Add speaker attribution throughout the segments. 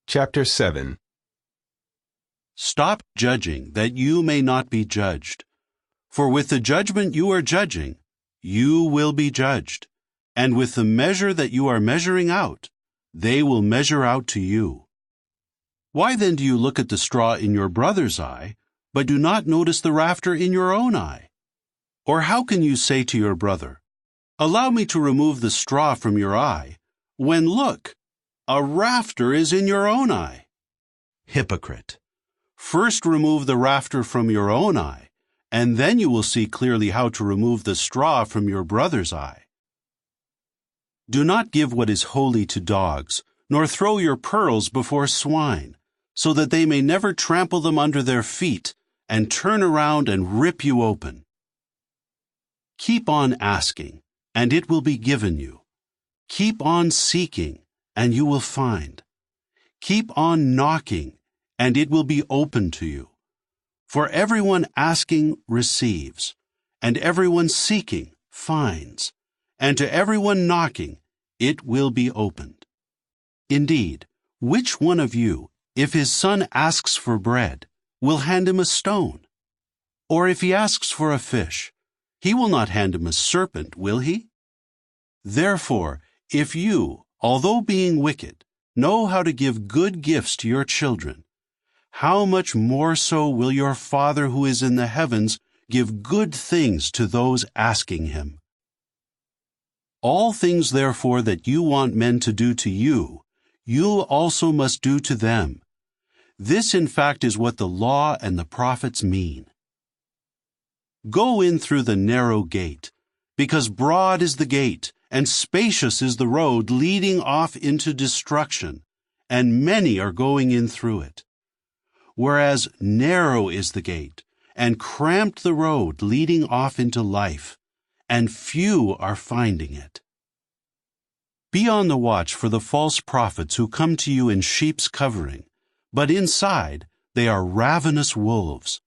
Speaker 1: Chapter 7.
Speaker 2: Stop judging, that you may not be judged. For with the judgment you are judging, you will be judged, and with the measure that you are measuring out, they will measure out to you. Why then do you look at the straw in your brother's eye, but do not notice the rafter in your own eye? Or how can you say to your brother, "Allow me to remove the straw from your eye," when look, a rafter is in your own eye? Hypocrite! First remove the rafter from your own eye, and then you will see clearly how to remove the straw from your brother's eye. Do not give what is holy to dogs, nor throw your pearls before swine, so that they may never trample them under their feet, and turn around and rip you open. Keep on asking, and it will be given you. Keep on seeking, and you will find. Keep on knocking, and it will be open to you. For everyone asking receives, and everyone seeking finds, and to everyone knocking it will be opened. Indeed, which one of you, if his son asks for bread, will hand him a stone? Or if he asks for a fish, he will not hand him a serpent, will he? Therefore, if you, although being wicked, know how to give good gifts to your children, how much more so will your Father who is in the heavens give good things to those asking him? All things, therefore, that you want men to do to you, you also must do to them. This, in fact, is what the law and the prophets mean. Go in through the narrow gate, because broad is the gate, and spacious is the road leading off into destruction, and many are going in through it. Whereas narrow is the gate, and cramped the road leading off into life, and few are finding it. Be on the watch for the false prophets who come to you in sheep's covering, but inside they are ravenous wolves.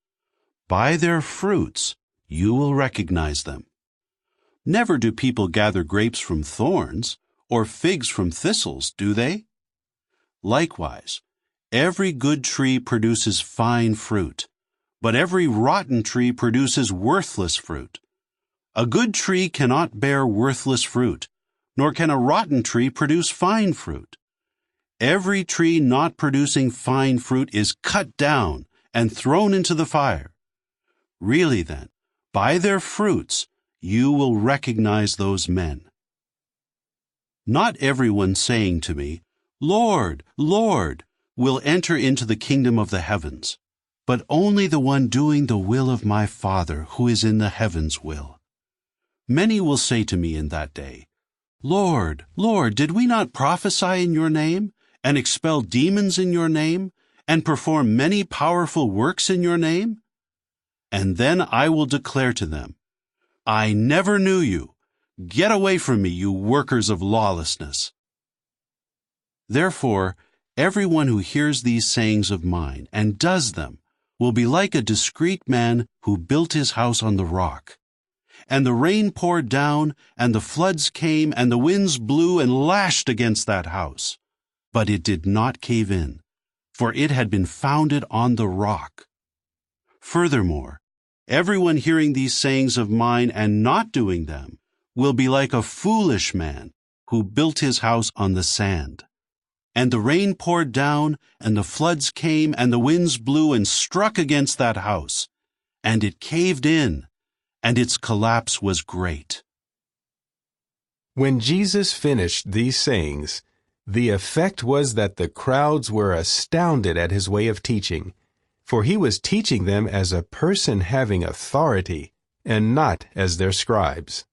Speaker 2: By their fruits you will recognize them. Never do people gather grapes from thorns, or figs from thistles, do they? Likewise, every good tree produces fine fruit, but every rotten tree produces worthless fruit. A good tree cannot bear worthless fruit, nor can a rotten tree produce fine fruit. Every tree not producing fine fruit is cut down and thrown into the fire. Really then, by their fruits you will recognize those men. Not everyone saying to me, "Lord, Lord," will enter into the kingdom of the heavens, but only the one doing the will of my Father who is in the heavens will. Many will say to me in that day, "Lord, Lord, did we not prophesy in your name, and expel demons in your name, and perform many powerful works in your name?" And then I will declare to them, "I never knew you. Get away from me, you workers of lawlessness." Therefore, everyone who hears these sayings of mine and does them will be like a discreet man who built his house on the rock. And the rain poured down, and the floods came, and the winds blew and lashed against that house. But it did not cave in, for it had been founded on the rock. Furthermore, everyone hearing these sayings of mine and not doing them will be like a foolish man who built his house on the sand. And the rain poured down, and the floods came, and the winds blew and struck against that house, and it caved in, and its collapse was great.
Speaker 1: When Jesus finished these sayings, the effect was that the crowds were astounded at his way of teaching, for he was teaching them as a person having authority, and not as their scribes.